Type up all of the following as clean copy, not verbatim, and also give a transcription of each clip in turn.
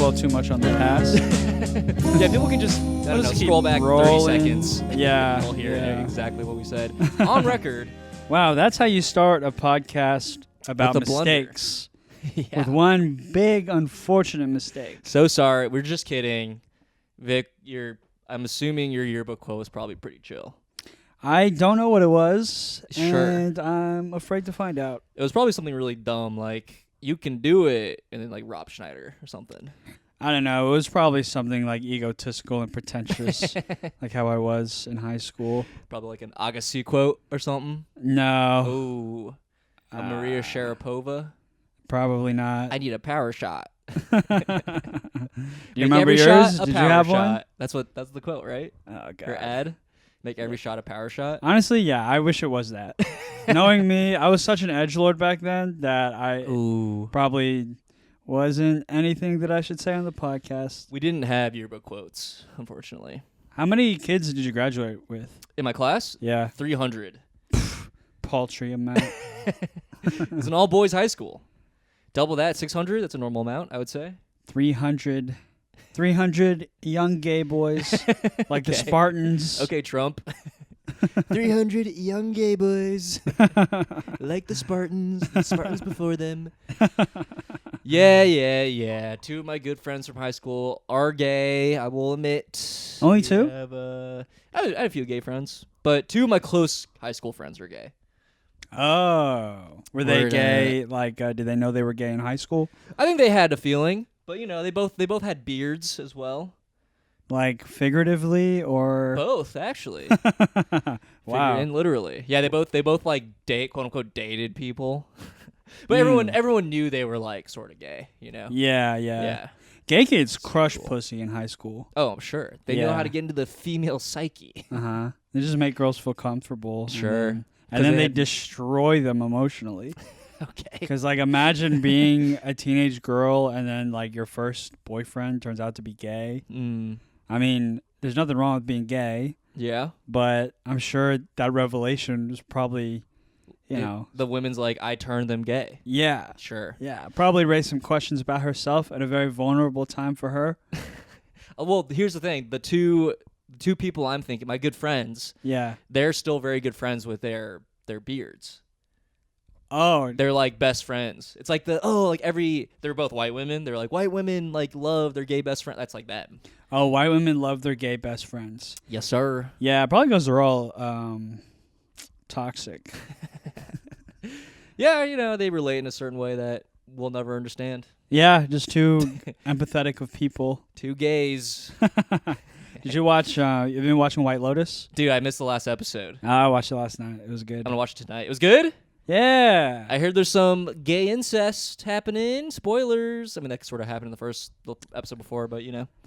dwell too much on the past. Yeah, people can just, I don't know, scroll back rolling. 30 seconds. Yeah. We'll hear exactly what we said. On record. Wow, that's how you start a podcast about With a blunder. mistakes. Yeah. With one big, unfortunate mistake. So sorry. We're just kidding. Vic, I'm assuming your yearbook quote was probably pretty chill. I don't know what it was, Sure. and I'm afraid to find out. It was probably something really dumb, like, you can do it, and then, like, Rob Schneider or something. I don't know. It was probably something like egotistical and pretentious, like how I was in high school. Probably like an Agassi quote or something. No. Oh, a Maria Sharapova. Probably not. I need a power shot. Do you remember every yours? shot a Did you power have shot. one? That's the quote, right? Oh, God. Her ad. Make every shot a power shot. Honestly, yeah, I wish it was that. Knowing me, I was such an edgelord back then that I probably wasn't anything that I should say on the podcast. We didn't have yearbook quotes, unfortunately. How many kids did you graduate with? In my class? Yeah. 300. Paltry amount. It was an all-boys high school. Double that, 600. That's a normal amount, I would say. 300 young gay boys like the Spartans. Okay, Trump. 300 young gay boys like the Spartans before them. Yeah. Two of my good friends from high school are gay, I will admit. Only two? I had a few gay friends, but two of my close high school friends were gay. Oh. Were they gay? Like, did they know they were gay in high school? I think they had a feeling, but they both had beards as well. Like figuratively or Both, actually. Wow. And literally. Yeah, they both like quote unquote dated people. But everyone knew they were like sort of gay, Yeah. Gay kids crush pussy in high school. Oh, I'm sure. They know how to get into the female psyche. Uh-huh. They just make girls feel comfortable. Sure. And then they destroy them emotionally. Okay. Because, like, imagine being a teenage girl and then, like, your first boyfriend turns out to be gay. I mean, there's nothing wrong with being gay. Yeah. But I'm sure that revelation was probably, the women's like, I turned them gay. Yeah. Sure. Yeah. Probably raised some questions about herself at a very vulnerable time for her. Well, here's the thing. The two people I'm thinking, my good friends, they're still very good friends with their beards. Oh. They're like best friends. It's like they're both white women. They're like white women like love their gay best friend. That's like them. Oh, white women love their gay best friends. Yes, sir. Yeah, probably because they're all toxic. Yeah, they relate in a certain way that we'll never understand. Yeah, just too empathetic of people. Two gays. Did you watch, you've been watching White Lotus? Dude, I missed the last episode. I watched it last night. It was good. I'm going to watch it tonight. It was good? Yeah. I heard there's some gay incest happening. Spoilers. I mean, that sort of happened in the first episode before, but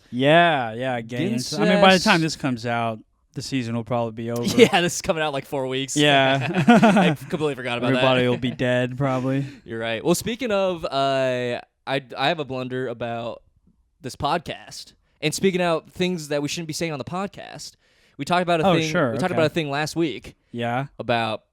Yeah, gay incest. I mean, by the time this comes out, the season will probably be over. Yeah, this is coming out like 4 weeks. Yeah. I completely forgot about Everybody that. will be dead, probably. You're right. Well, speaking of, I have a blunder about this podcast. And speaking out things that we shouldn't be saying on the podcast, we talked about a thing. Sure. We talked about a thing last week. Yeah. About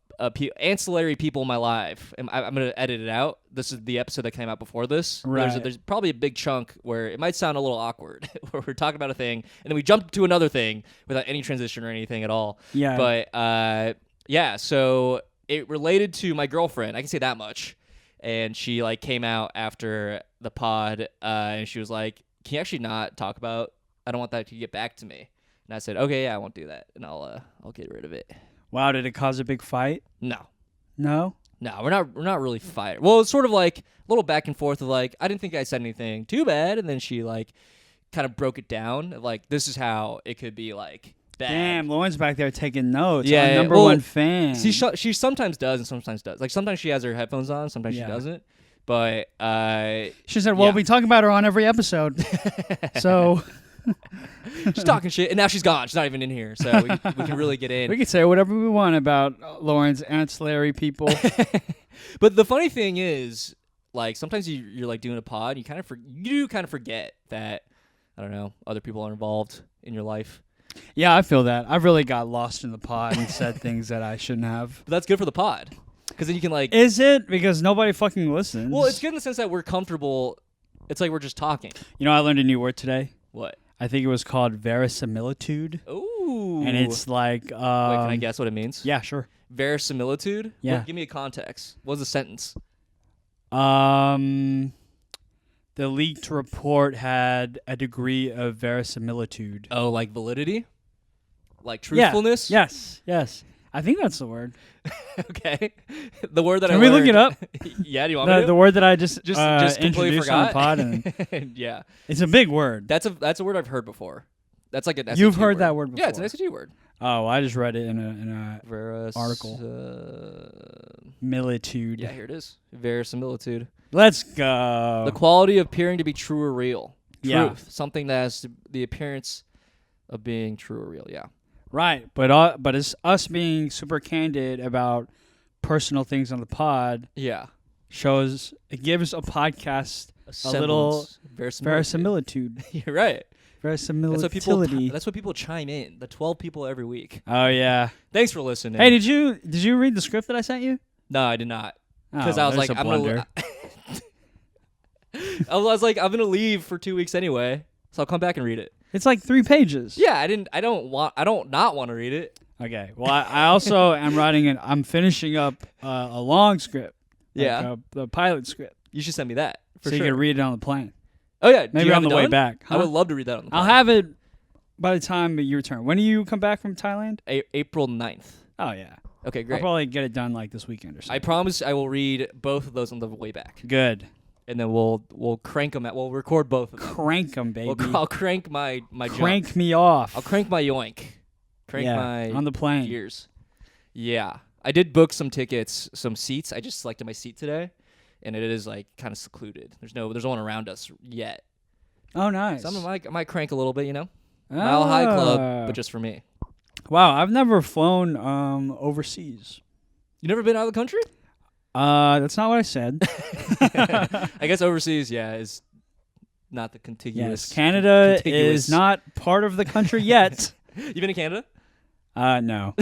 ancillary people in my life. And I'm going to edit it out. This is the episode that came out before this. Right. There's probably a big chunk where it might sound a little awkward, where we're talking about a thing, and then we jump to another thing without any transition or anything at all. Yeah. But, so it related to my girlfriend. I can say that much. And she, like, came out after the pod, and she was like, can you actually not talk about, I don't want that to get back to me. And I said, okay, yeah, I won't do that. And I'll get rid of it. Wow, did it cause a big fight? No, we're not really fighting. Well, it's sort of like a little back and forth of like, I didn't think I said anything too bad. And then she like kind of broke it down. Like, this is how it could be like bad. Damn, Lauren's back there taking notes. Yeah, Our number well, one fan. She sometimes does and sometimes does. Like, sometimes she has her headphones on, sometimes she doesn't. But she said, well, we talk about her on every episode. So she's talking shit, and now she's gone. She's not even in here, so we can really get in. We can say whatever we want about Lauren's ancillary people. But the funny thing is, like, sometimes you're like doing a pod, you kind of forget that, I don't know, other people are involved in your life. Yeah, I feel that. I've really got lost in the pod and said things that I shouldn't have. But that's good for the pod. Because then you can, like... Is it? Because nobody fucking listens. Well, it's good in the sense that we're comfortable It's like we're just talking. You know, I learned a new word today. What? I think it was called verisimilitude. Ooh. And it's like... Wait, can I guess what it means? Yeah, sure. Verisimilitude? Yeah. Well, give me a context. What was the sentence? The leaked report had a degree of verisimilitude. Oh, like validity? Like truthfulness? Yeah. Yes. I think that's the word. Okay. The word that Can I we learned. look it up? Yeah, do you want me to? The word that I just completely introduced forgot. on the pod. And Yeah. it's a big word. That's a word I've heard before. That's like an SAT You've heard word. that word before. Yeah, it's an SAT word. Oh, well, I just read it in a article. Militude. Yeah, here it is. Verisimilitude. Let's go. The quality of appearing to be true or real. Truth. Yeah. Something that has the appearance of being true or real. Yeah. Right, but it's us being super candid about personal things on the pod. Yeah. It gives a podcast a little verisimilitude. You're right. Verisimilitude. That's what people chime in. The 12 people every week. Oh yeah. Thanks for listening. Hey, did you read the script that I sent you? No, I did not. Because I was like, I'm gonna. I was like, I'm gonna leave for 2 weeks anyway, so I'll come back and read it. It's like 3 pages. Yeah, I don't not want to read it. Okay. Well, I also am writing I'm finishing up a long script. Yeah. The pilot script. You should send me that So you can read it on the plane. Oh yeah, Maybe on the way back. Huh? I would love to read that on the plane. I'll have it by the time you return. When do you come back from Thailand? April 9th. Oh yeah. Okay, great. I'll probably get it done like this weekend or something. I promise I will read both of those on the way back. Good. And then we'll crank them we'll record both of them. Crank them, baby. I'll crank my Crank junk. me off. I'll crank my yoink. Crank my on the plane. gears. Yeah. I did book some tickets, some seats. I just selected my seat today, and it is like kind of secluded. There's no one around us yet. Oh, nice. So I might crank a little bit, Mile High Club, but just for me. Wow, I've never flown overseas. You never been out of the country? That's not what I said. I guess overseas, is not the contiguous. Yes, Canada is not part of the country yet. You been to Canada? No.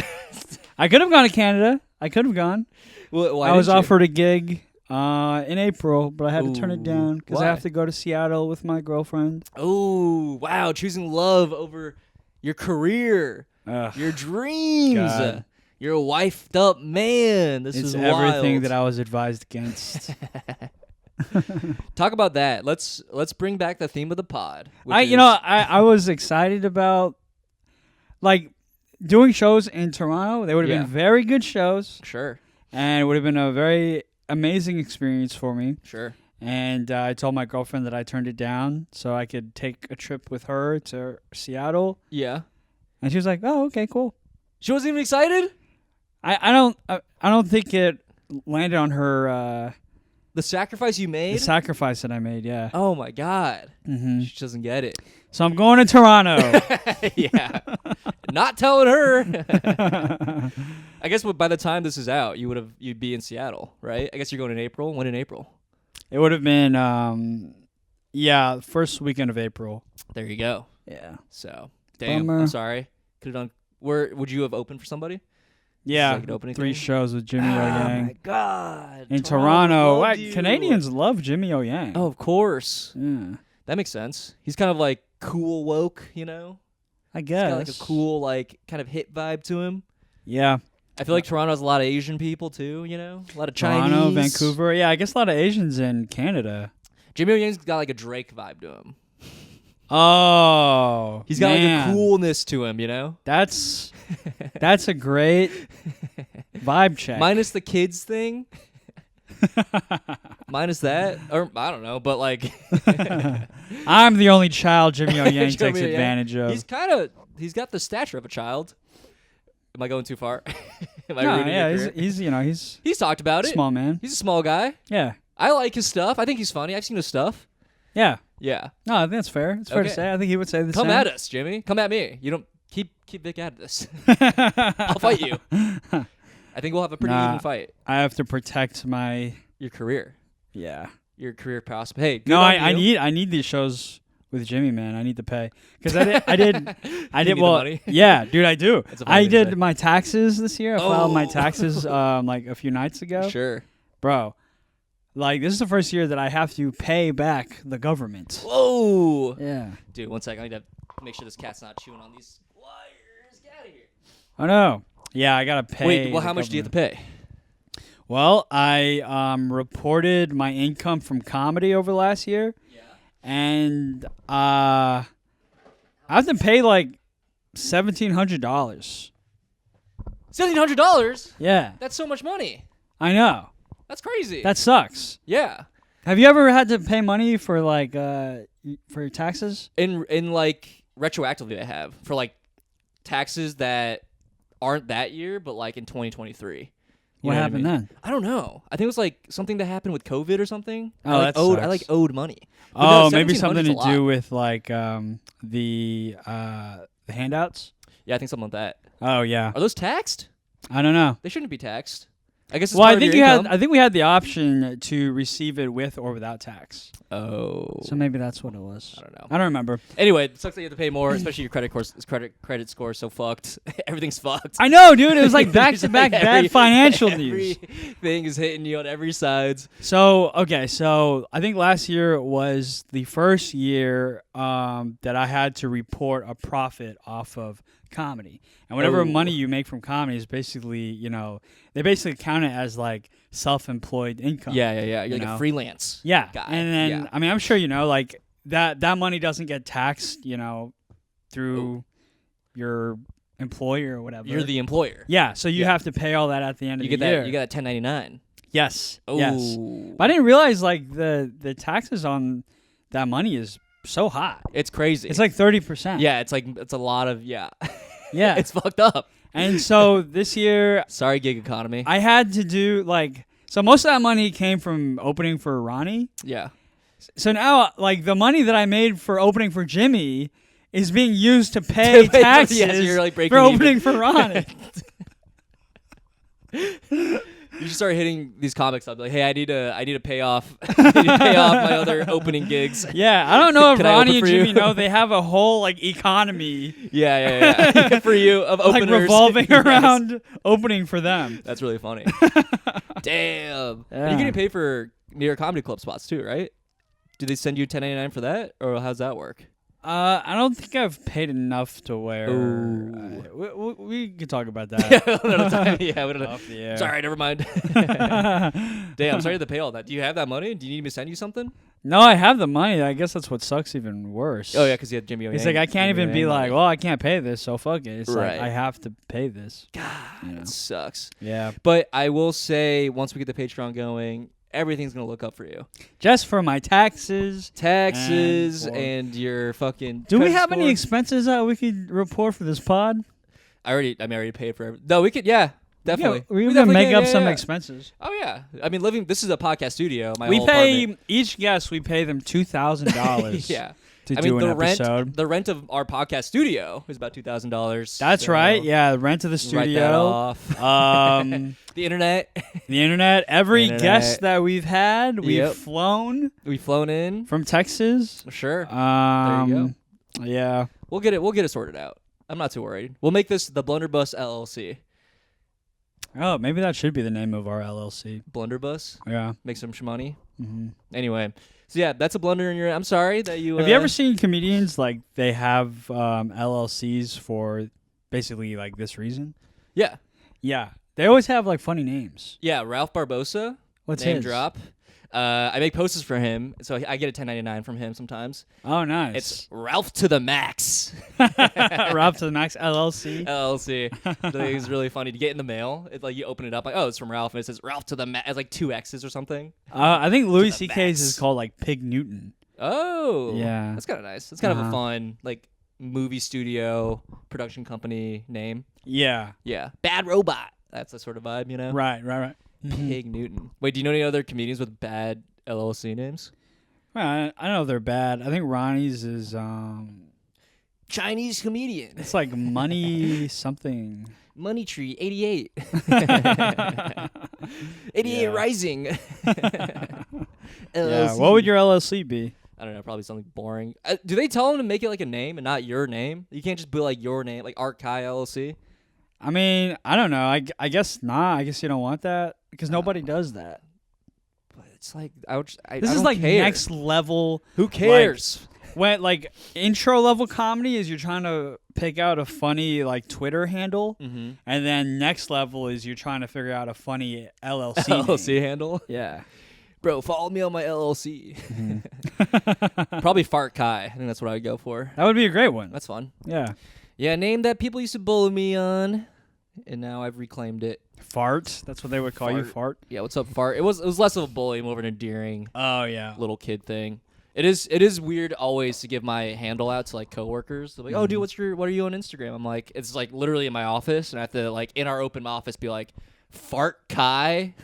I could have gone to Canada. I could have gone. Well, I was offered a gig in April, but I had to turn it down because I why? have to go to Seattle with my girlfriend. Oh, wow. Choosing love over your career, your dreams. God. You're a wifed up man. This is wild. Everything that I was advised against. Talk about that. Let's bring back the theme of the pod. I was excited about doing shows in Toronto. They would have been very good shows. Sure. And it would have been a very amazing experience for me. Sure. And I told my girlfriend that I turned it down so I could take a trip with her to Seattle. Yeah. And she was like, "Oh, okay, cool." She wasn't even excited? I don't think it landed on her. The sacrifice you made? The sacrifice that I made, yeah. Oh my God. Mm-hmm. She doesn't get it. So I'm going to Toronto. Yeah. Not telling her. I guess by the time this is out, you'd be in Seattle, right? I guess you're going in April. When in April? It would have been first weekend of April. There you go. Yeah. So, damn. Bummer. I'm sorry. Could have done. Where would you have opened for somebody? Yeah, like an opening 3 thing? shows with Jimmy O Yang. Oh my God. In Toronto. loved you. Canadians love Jimmy O Yang. Oh, of course. Yeah. That makes sense. He's kind of like cool woke, I He's guess. got like a cool, like kind of hit vibe to him. Yeah. I feel like Toronto has a lot of Asian people too, A lot of Chinese. Toronto, Vancouver. Yeah, I guess a lot of Asians in Canada. Jimmy O Yang's got like a Drake vibe to him. Oh. He's got man. like a coolness to him, That's a great vibe check. Minus the kids thing. Minus that. Or I don't know, but like I'm the only child Jimmy O Yang Jimmy takes O Yang. advantage of. He's got the stature of a child. Am I going too far? Am I No, ruining yeah, your career? He's talked about it. Small man. He's a small guy. Yeah. I like his stuff. I think he's funny. I've seen his stuff. Yeah. Yeah. No, I think that's fair. It's fair to Okay. say. I think he would say the same. Come at us, Jimmy. Come at me. You don't keep Vic out of this. I'll fight you. I think we'll have a pretty even fight. I have to protect my Your career. yeah. Your career prospect. Hey, good No, on I you. need these shows with Jimmy, man. I need to pay because I did You need the money? Yeah, dude, I do. That's a funny I thing to did say. my taxes this year. I filed my Oh. taxes like a few nights ago. Sure. Bro. Like, this is the first year that I have to pay back the government. Whoa. Yeah. Dude, 1 second. I need to make sure this cat's not chewing on these wires. Get out of here. Oh, no. Yeah, I got to pay. Wait, well, how much do you have to pay? Well, I reported my income from comedy over last year. Yeah. And I have to pay like $1,700. $1,700? Yeah. That's so much money. I know. That's crazy. That sucks. Yeah. Have you ever had to pay money for like for your taxes? In like retroactively I have for like taxes that aren't that year but like in 2023. What happened then? I don't know. I think it was like something that happened with COVID or something. Oh, that I sucks. owed money. But Oh, no, maybe something to 1,700 's a do lot. with like the handouts. Yeah, I think something like that. Oh yeah, Are those taxed? I don't know. They shouldn't be taxed. I guess it's Well, part I of think your you income. had. I think we had the option to receive it with or without tax. Oh. So maybe that's what it was. I don't know. I don't remember. Anyway, it sucks that you have to pay more, especially your credit score is so fucked. Everything's fucked. I know, dude. It was like back It's to back like bad financial news. Everything is hitting you on every side. So I think last year was the first year that I had to report a profit off of comedy, and whatever Oh. money you make from comedy is basically, they basically count it as like self-employed income. Yeah. You're You like know? a freelance. Yeah, guy. and then Yeah. I mean, I'm sure like that money doesn't get taxed, through your employer or whatever. You're the employer. yeah, so you Yeah. have to pay all that at the end You of get the that. year. You got a 1099. Yes. Oh. Yes. But I didn't realize like the taxes on that money is so high. It's crazy. It's like 30%. yeah. It's a lot of Yeah. It's fucked up. And so this year Sorry, gig economy. I had to do so most of that money came from opening for Ronnie. Yeah. So now like the money that I made for opening for Jimmy is being used to pay To pay- taxes yes, you're, like, breaking for even. opening for Ronnie. You should start hitting these comics up. Like, hey, I need to pay off. I need to pay off my other opening gigs. Yeah, I don't know if Can I Ronnie open and for you? Jimmy know they have a whole like economy Yeah. For you of like openers. revolving Yes. around opening for them. That's really funny. Damn. Yeah. And you're getting paid for New York Comedy Club spots too, right? Do they send you 1099 for that, or how's that work? I don't think I've paid enough to where. Ooh. We could talk about that. Another time. Yeah, we don't know. Off the air. Sorry, never mind. Damn, I'm sorry to pay all that. Do you have that money? Do you need me to send you something? No, I have the money. I guess that's what sucks even worse. Oh yeah, because you had Jimmy. It's like I can't even be like, well, I can't pay this, so fuck it. It's Right. like I have to pay this. God, You know? it sucks. Yeah, But I will say, once we get the Patreon going, everything's gonna look up for you. just for my taxes. Taxes And for- and your fucking. Do we credit have any score. expenses that we could report for this pod? I already paid for everything. No, we could. Yeah, definitely. We can definitely make can, up yeah, some yeah. expenses. Oh yeah. I mean, this is a podcast studio. My We whole pay apartment. each guest. We pay them $2,000. Yeah. To I do mean, an the episode. rent of our podcast studio is about $2,000. That's so right. Yeah, the rent of the Write that studio. off. The The internet. internet. Every Internet. guest that we've had, we've Yep. flown We've flown in. from Texas. Sure. There you go. Yeah. We'll get it sorted out. I'm not too worried. We'll make this the Blunderbus LLC. Oh, maybe that should be the name of our LLC. Blunderbus. Yeah. Make some money. Mm-hmm. Anyway, so yeah, that's a blunder in your. I'm sorry that you. Have you ever seen comedians like they have LLCs for basically like this reason? Yeah. Yeah. They always have like funny names. Yeah, Ralph Barbosa. What's name his? drop. I make posters for him, so I get a 1099 from him sometimes. Oh, nice. It's Ralph to the Max. Ralph to the Max LLC. LLC. I think it's really funny to get in the mail. It's like you open it up, like, oh, it's from Ralph, and it says Ralph to the Max. It's like 2 X's or something. I think Louis the C.K.'s max. is called like Pig Newton. Oh, Yeah. that's kind of nice. It's kind of a Uh-huh. fun like movie studio production company name. Yeah. Yeah, Bad Robot. That's the sort of vibe, you know. Right. Pig Newton. Wait, do you know any other comedians with bad LLC names? Well, I know they're bad. I think Ronnie's is Chinese comedian. it's like Money something. Money Tree 88. 88 Yeah. Rising. Yeah. LLC. What would your LLC be? I don't know, probably something boring. Do they tell them to make it like a name and not your name? You can't just be like your name, like Art Kai LLC. I mean, I don't know. I guess not. I guess you don't want that because nobody does that. But it's like I This is don't like care. next level. Who cares? When like intro level comedy is you're trying to pick out a funny like Twitter handle, and then next level is you're trying to figure out a funny LLC LLC handle. Yeah, bro, follow me on my LLC. Probably Fart Kai. I think that's what I would go for. that would be a great one. That's fun. Yeah, Yeah, name that people used to bully me on, and now I've reclaimed it. Fart. That's what they would call you, Fart. Yeah, what's up, Fart? It was less of a bully, more of an endearing Oh yeah. little kid thing. It is weird always to give my handle out to like coworkers. They're like, "Oh, dude, what are you on Instagram?" I'm like, it's like literally in my office, and I have to like in our open office be like, "Fart Kai."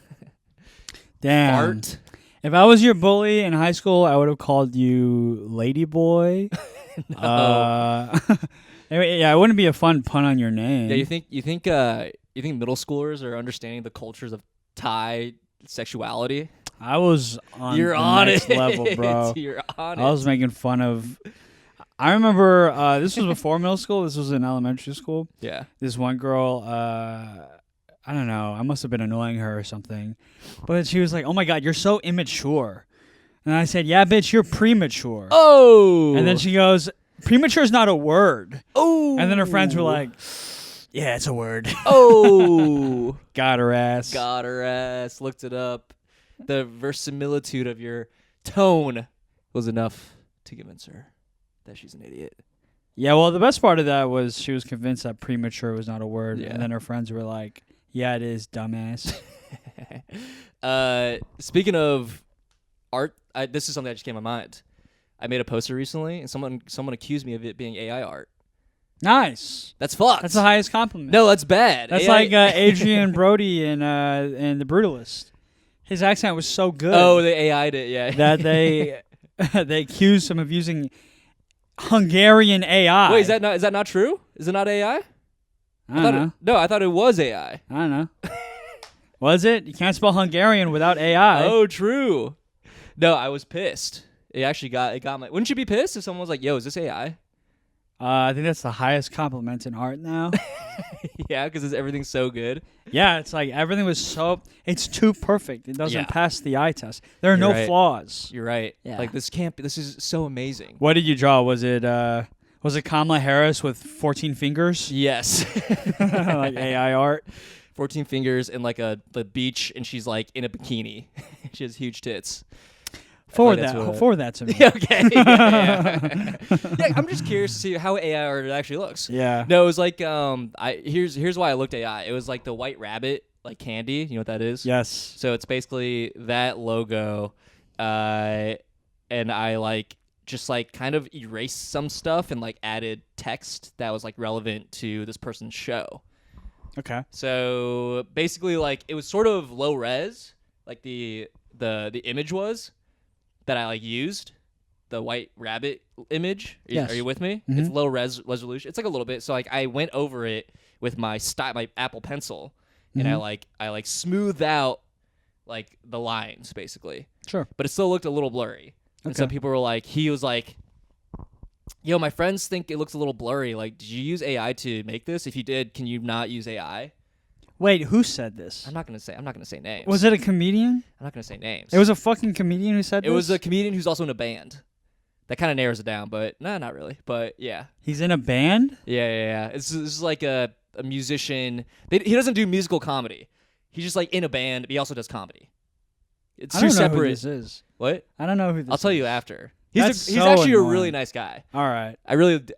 Damn. Fart. If I was your bully in high school, I would have called you Ladyboy. No. Yeah, it wouldn't be a fun pun on your name. Yeah, you think middle schoolers are understanding the cultures of Thai sexuality? I was on You're the on next it. level, bro. You're on I was making fun of. I remember this was before middle school. This was in elementary school. Yeah. This one girl, I don't know. I must have been annoying her or something, but she was like, "Oh my god, you're so immature," and I said, "Yeah, bitch, you're premature." Oh. And then she goes, "Premature is not a word." Oh. And then her friends were like, "Yeah, it's a word." Oh. Got her ass. Got her ass. Looked it up. The verisimilitude of your tone was enough to convince her that she's an idiot. Yeah, well, the best part of that was she was convinced that premature was not a word, Yeah. and then her friends were like, "Yeah, it is, dumbass." Speaking of art, this is something that just came to my mind. I made a poster recently, and someone accused me of it being AI art. Nice. That's fucked. That's the highest compliment. No, that's bad. That's AI like Adrian Brody in The Brutalist. His accent was so good. Oh, they AI'd it, yeah. that they accused him of using Hungarian AI. Wait, is that not true? Is it not AI? I don't know. No, I thought it was AI. I don't know. Was it? You can't spell Hungarian without AI. Oh, true. No, I was pissed. It got my. Wouldn't you be pissed if someone was like, "Yo, is this AI?" I think that's the highest compliment in art now. Yeah, because everything's so good. Yeah, it's like everything was it's too perfect. It doesn't Yeah. pass the eye test. There are You're no right. flaws. You're right. Yeah. Like this is so amazing. What did you draw? Was it Kamala Harris with 14 fingers? Yes. Like AI art? 14 fingers and like the beach, and she's like in a bikini. She has huge tits. Forward that to me. Okay. Yeah. Yeah, I'm just curious to see how AI art actually looks. Yeah. No, it was like here's why I looked AI. It was like the white rabbit, like candy. You know what that is? Yes. So it's basically that logo, and I like just like kind of erased some stuff and like added text that was like relevant to this person's show. Okay. So basically, like it was sort of low res, like the image was that I like used, the white rabbit image. Yes. Are you with me? Mm-hmm. It's low resolution. It's like a little bit. So like I went over it with my Apple Pencil, and I smoothed out like the lines basically. Sure. But it still looked a little blurry. And Okay. some people were like, he was like, "Yo, my friends think it looks a little blurry. Like, did you use AI to make this? If you did, can you not use AI?" Wait, who said this? I'm not gonna say names. Was it a comedian? I'm not gonna say names. It was a fucking comedian who said It this? was a comedian who's also in a band. That kind of narrows it down, but no, not really. But yeah, He's in a band? yeah. This is like a musician. He doesn't do musical comedy. He's just like in a band, but he also does comedy. It's I two don't know separate. who this is. What? I don't know who this is. I'll tell you after. That's He's so actually annoying. a really nice guy. All right.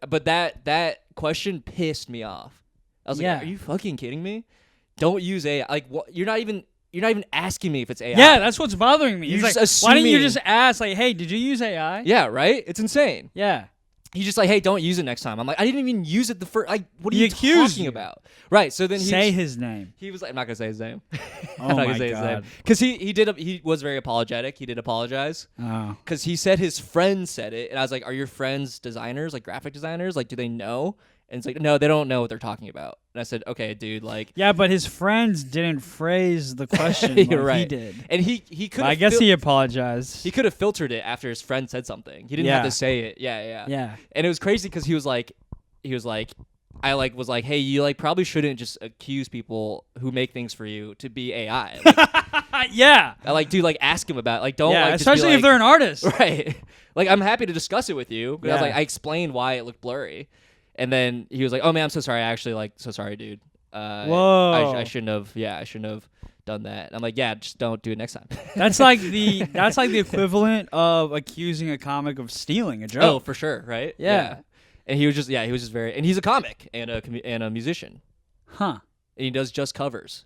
But that question pissed me off. I was Yeah. like, "Are you fucking kidding me? Don't use AI. Like, what? You're not even asking me if it's AI." Yeah, that's what's bothering me. You're He's just like, why didn't you assuming- just ask, like, hey, did you use AI? Yeah, right. It's insane. Yeah. He's just like, "Hey, don't use it next time." I'm like, "I didn't even use it the first. Like, what are He you accused talking you. about?" Right. So then Say his name. he was like, "I'm not gonna say his name." Oh I'm not my gonna say his name God. because he was very apologetic. He did apologize Oh. because he said his friend said it, and I was like, "Are your friends designers, like graphic designers? Like, do they know?" And it's like, "No, they don't know what they're talking about." And I said, "Okay, dude, like." Yeah, but his friends didn't phrase the question like You're right. he did. And he could. But I guess he apologized. He could have filtered it after his friend said something. He didn't have Yeah. to say it. Yeah. Yeah. And it was crazy because he was like, I like was like, hey, you like probably shouldn't just accuse people who make things for you to be AI. Like, yeah. I like, dude, like ask him about it. Like, don't Yeah, like especially just if they're an artist. right. Like, I'm happy to discuss it with you. But I was Yeah. like, I explained why it looked blurry, and then he was like, oh man, I'm so sorry. I actually like so sorry, dude. Whoa. I shouldn't have. Yeah, I shouldn't have done that. I'm like, yeah, just don't do it next time. That's like the equivalent of accusing a comic of stealing a joke. Oh, for sure, right? Yeah. And he was just very, and he's a comic and a musician. Huh. And he does just covers.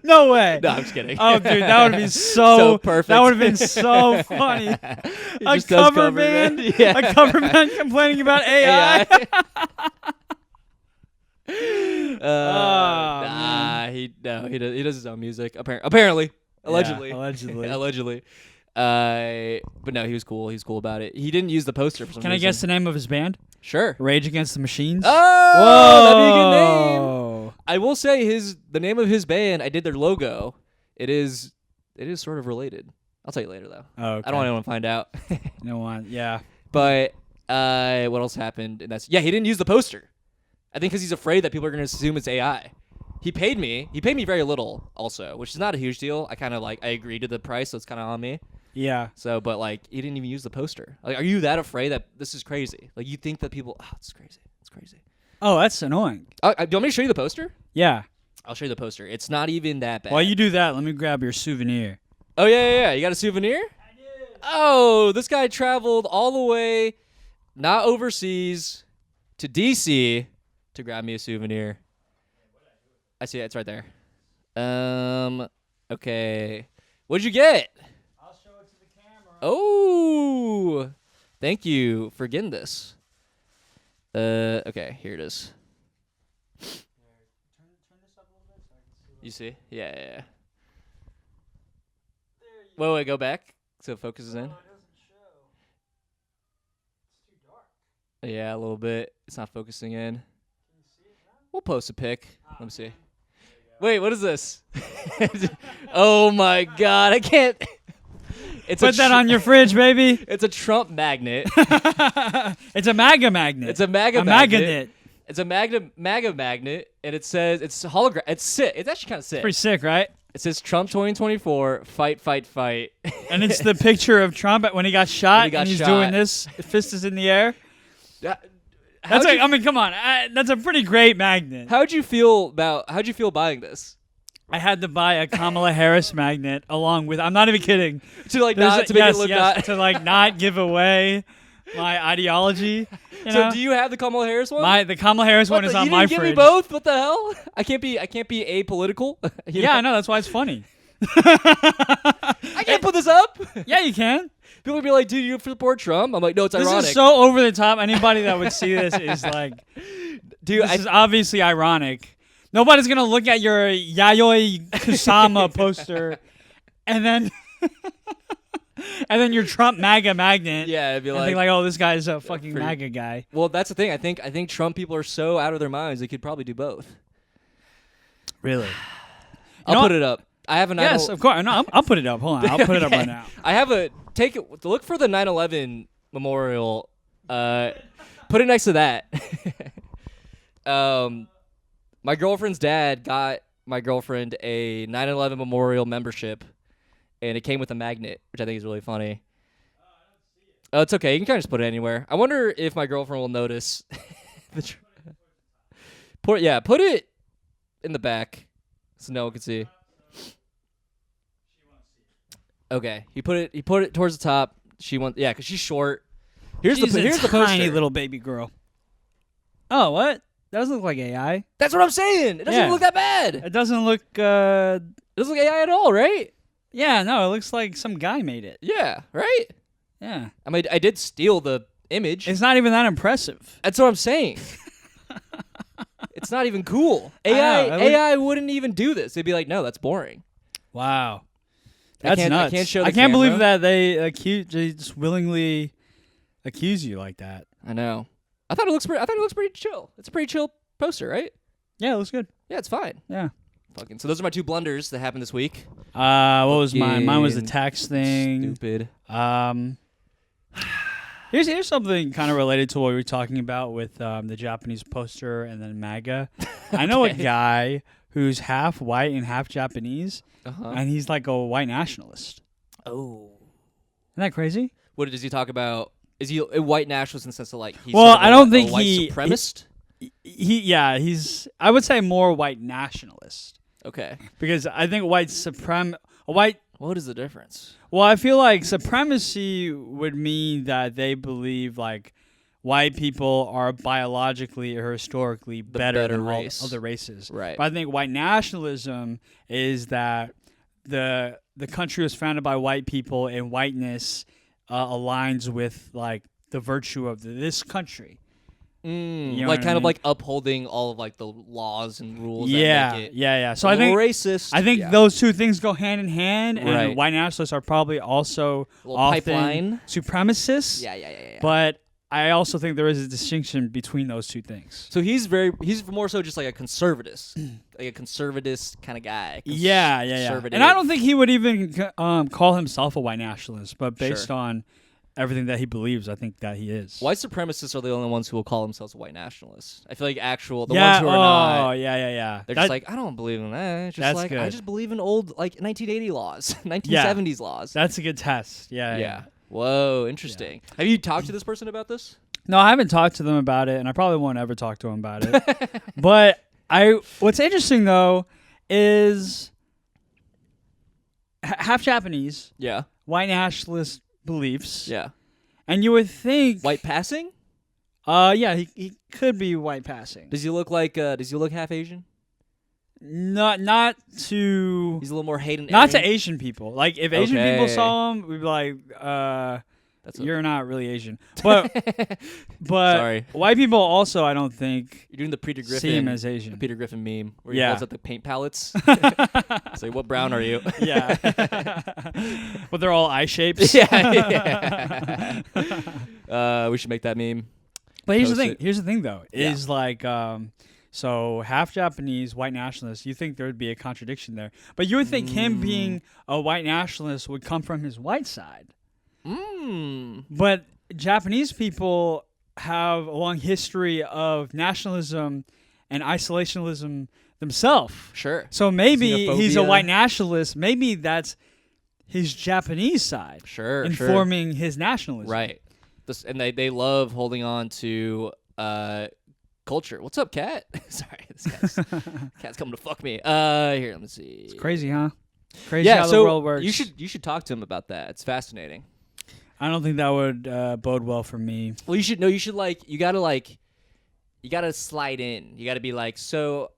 No way. No, I'm just kidding. Oh, dude, that would be so perfect. That would have been so funny. A just does cover covers, band, man. Yeah. a cover band complaining about AI. He does his own music. Apparently, allegedly, Yeah, allegedly. But no, he was cool. He's cool about it. He didn't use the poster for some Can reason. I guess the name of his band? Sure. Rage Against the Machines. Oh, that'd be a good name. Whoa. I will say the name of his band. I did their logo. It is sort of related. I'll tell you later though. Oh, okay. I don't want anyone to find out. No one. Yeah. But what else happened? And he didn't use the poster. I think because he's afraid that people are going to assume it's AI. He paid me very little also, which is not a huge deal. I kind of I agreed to the price, so it's kind of on me. Yeah. So, but he didn't even use the poster. Like, are you that afraid that this is crazy? Like, you think that people, it's crazy. It's crazy. Oh, that's annoying. Do you want me to show you the poster? Yeah. I'll show you the poster. It's not even that bad. While you do that, let me grab your souvenir. Oh, yeah. You got a souvenir? I did. Oh, this guy traveled all the way, not overseas, to D.C. to grab me a souvenir. I see it. It's right there. Okay. What'd you get? I'll show it to the camera. Oh, thank you for getting this. Okay, here it is. Turn this up a little bit so I can see. You see? Yeah. Wait, go back so it focuses in. Oh, it doesn't show. It's too dark. Yeah, a little bit. It's not focusing in. Can you see it now? We'll post a pic. Let me see. Wait, what is this? Oh my God, I can't. Put that on your fridge, baby. It's a Trump magnet. It's a MAGA magnet. It's a MAGA magnet. magnet. It's a MAGA magnet, and it says it's hologram. It's sick. It's actually kind of sick. Pretty sick, right? It says Trump 2024, fight. And it's the picture of Trump when he got shot, and he's shot. doing this. Fist is in the air. How'd you- I mean, come on. That's a pretty great magnet. How'd you feel buying this? I had to buy a Kamala Harris magnet along with. I'm not even kidding. To make it look not. To not give away my ideology. You know? So do you have the Kamala Harris one? The Kamala Harris one is on my fridge. You didn't give me both? What the hell? I can't be apolitical. Yeah, I know. That's why it's funny. I can't put this up. Yeah, you can. People would be like, "Dude, you support Trump?" I'm like, "No, it's ironic." This is so over the top. Anybody that would see this is like, dude, this is obviously ironic. Nobody's gonna look at your Yayoi Kusama poster, and then your Trump MAGA magnet. Yeah, it'd be and think like, oh, this guy's a fucking MAGA guy. Well, that's the thing. I think Trump people are so out of their minds they could probably do both. Really? I'll put it up. I have an. Yes, of course. No, I'll put it up. Hold on, I'll put it up right now. I have look for the 9/11 memorial. Put it next to that. My girlfriend's dad got my girlfriend a 9/11 memorial membership, and it came with a magnet, which I think is really funny. Oh, it's okay. You can kind of just put it anywhere. I wonder if my girlfriend will notice. Put it in the back so no one can see. Okay, he put it towards the top. Because she's short. Here's the poster. Tiny little baby girl. Oh, what? That doesn't look like AI. That's what I'm saying. It doesn't even look that bad. It doesn't look. It doesn't look AI at all, right? Yeah, no, it looks like some guy made it. Yeah, right? Yeah. I mean, I did steal the image. It's not even that impressive. That's what I'm saying. It's not even cool. AI wouldn't even do this. They'd be like, no, that's boring. Wow. That's nuts. I can't show the I can't camera. believe that they just willingly accuse you like that. I know. I thought it looks pretty chill. It's a pretty chill poster, right? Yeah, it looks good. Yeah, it's fine. Yeah. Fucking. So those are my two blunders that happened this week. What was mine? Mine was the tax thing. Stupid. Here's something kind of related to what we were talking about with the Japanese poster and then MAGA. I know a guy who's half white and half Japanese, and he's like a white nationalist. Oh. Isn't that crazy? What does he talk about? Is he a white nationalist in the sense of like he's well, sort of I don't think a white supremacist? He's I would say more white nationalist. Okay. Because I think what is the difference? Well, I feel like supremacy would mean that they believe like white people are biologically or historically better than all other races. Right. But I think white nationalism is that the country was founded by white people and whiteness aligns with like the virtue of this country. You know like kind of mean? like upholding all of like the laws and rules. Yeah, that make it yeah. So I think racist. I think those two things go hand in hand, and Right. white nationalists are probably also often pipeline. supremacists. Yeah. But I also think there is a distinction between those two things. So he's more so just like a conservatist, like a conservatist kind of guy. Yeah. And I don't think he would even call himself a white nationalist, but based on everything that he believes, I think that he is. White supremacists are the only ones who will call themselves white nationalists. I feel like the ones who are not. Oh, yeah. They're just like, I don't believe in that. It's just like good. I just believe in old like 1980 laws, 1970s laws. That's a good test. Yeah. Whoa, interesting. Have you talked to this person about this? No, I haven't talked to them about it, and I probably won't ever talk to them about it. But what's interesting though is half Japanese, white nationalist beliefs, and you would think white passing. Yeah, he could be white passing. Does he look like? Does he look half Asian? Not to. He's a little more Hayden. Not to Asian people. Like if Asian people Okay. saw him, we'd be like, you're not really Asian. But Sorry. white people also, I don't think, You're doing the Peter Griffin. see him as Asian. Peter Griffin meme where he Yeah. holds up the paint palettes. It's like, what brown are you? Yeah. But they're all eye shapes. Yeah. We should make that meme. But here's the Post thing. it. Here's the thing, though. Is like, so half Japanese, white nationalist, you think there would be a contradiction there. But you would think him being a white nationalist would come from his white side. But Japanese people have a long history of nationalism and isolationism themselves. Sure. So maybe he's a Xenophobia. white nationalist. Maybe that's his Japanese side. Sure. Informing his nationalism. Right. And they love holding on to culture. What's up, cat? Sorry, this cat's coming to fuck me. Here, let me see. It's crazy, huh? Crazy how the world works. You should talk to him about that. It's fascinating. I don't think that would bode well for me. Well, you gotta slide in. You gotta be like, so,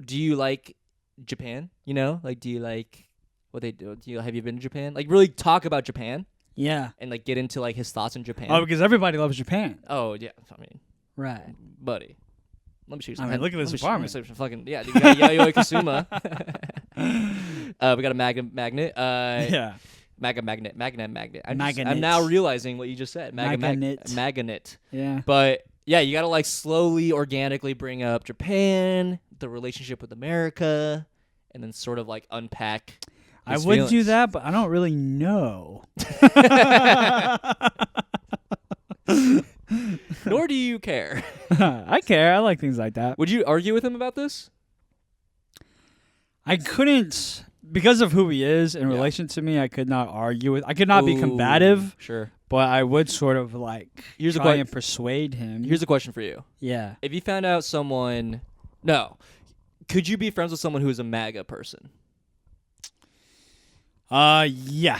do you like Japan? You know, like, do you like what they do? Have you been to Japan? Like, really talk about Japan. Yeah. And like get into like his thoughts on Japan. Oh, because everybody loves Japan. Oh yeah, I mean, right, buddy. Let me show you I something. mean, look at this apartment. Fucking yeah, dude, we got Yayoi Kusuma. We got a magnet. Yeah. Magnet. Magnet. I'm now realizing what you just said. Magnet. Magnet. Yeah. But yeah, you got to like slowly, organically bring up Japan, the relationship with America, and then sort of like unpack. I would do that, but I don't really know. Nor do you care. I care. I like things like that. Would you argue with him about this? I couldn't, because of who he is in relation to me, I could not argue with. I could not be combative. Sure. But I would sort of like try and persuade him. Here's a question for you. Yeah. If you found out someone... No. Could you be friends with someone who is a MAGA person? Yeah.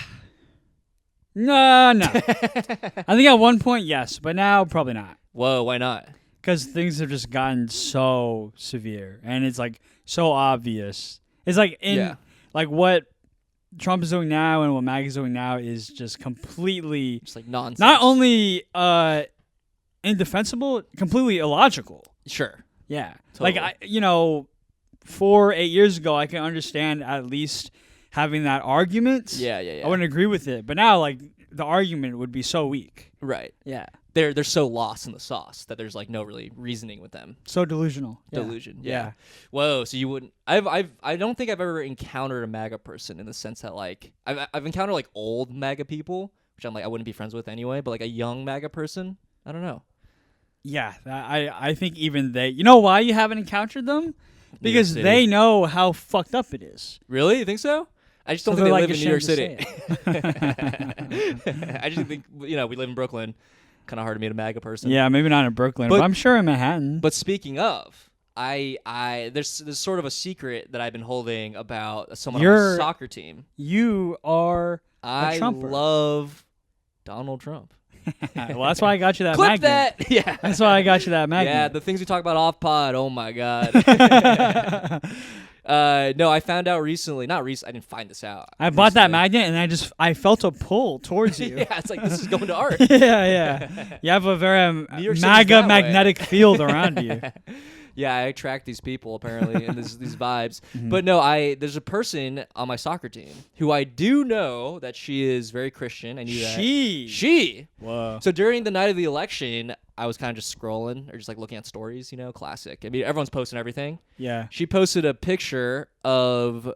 No. I think at one point, yes. But now, probably not. Whoa, why not? Because things have just gotten so severe. And it's like so obvious. It's like like what Trump is doing now and what MAGA is doing now is just completely... Just like nonsense. Not only indefensible, completely illogical. Sure. Yeah. Totally. Like, 8 years ago, I can understand at least having that argument. Yeah. I wouldn't agree with it. But now, like, the argument would be so weak. Right. Yeah. They're so lost in the sauce that there's like no really reasoning with them. So delusional. Delusion. Yeah. Yeah. Whoa. So you wouldn't? I don't think I've ever encountered a MAGA person in the sense that like I've encountered like old MAGA people which I'm like I wouldn't be friends with anyway. But like a young MAGA person, I don't know. Yeah, I think even they. You know why you haven't encountered them? Because City. they know how fucked up it is. Really? You think so? I just don't So think they they're, live in New York City. ashamed I just think we live in Brooklyn. Kind of hard to meet a MAGA person. Yeah, maybe not in Brooklyn, but I'm sure in Manhattan. But speaking of, there's sort of a secret that I've been holding about someone on my soccer team. You are a Trumper. Love Donald Trump. Well, that's why I got you that Clip magnet. that. Yeah. That's why I got you that magnet. Yeah, the things we talk about off pod. Oh my god. No, I found out recently. Not recently. I didn't find this out. I bought that magnet and I felt a pull towards you. Yeah, it's like this is going to art. yeah. You have a very MAGA magnetic field around you. Yeah, I attract these people apparently and these vibes. But no, there's a person on my soccer team who I do know that she is very Christian. I knew that. She. Whoa. So during the night of the election, I was kind of just scrolling or just like looking at stories, classic. I mean, everyone's posting everything. Yeah. She posted a picture of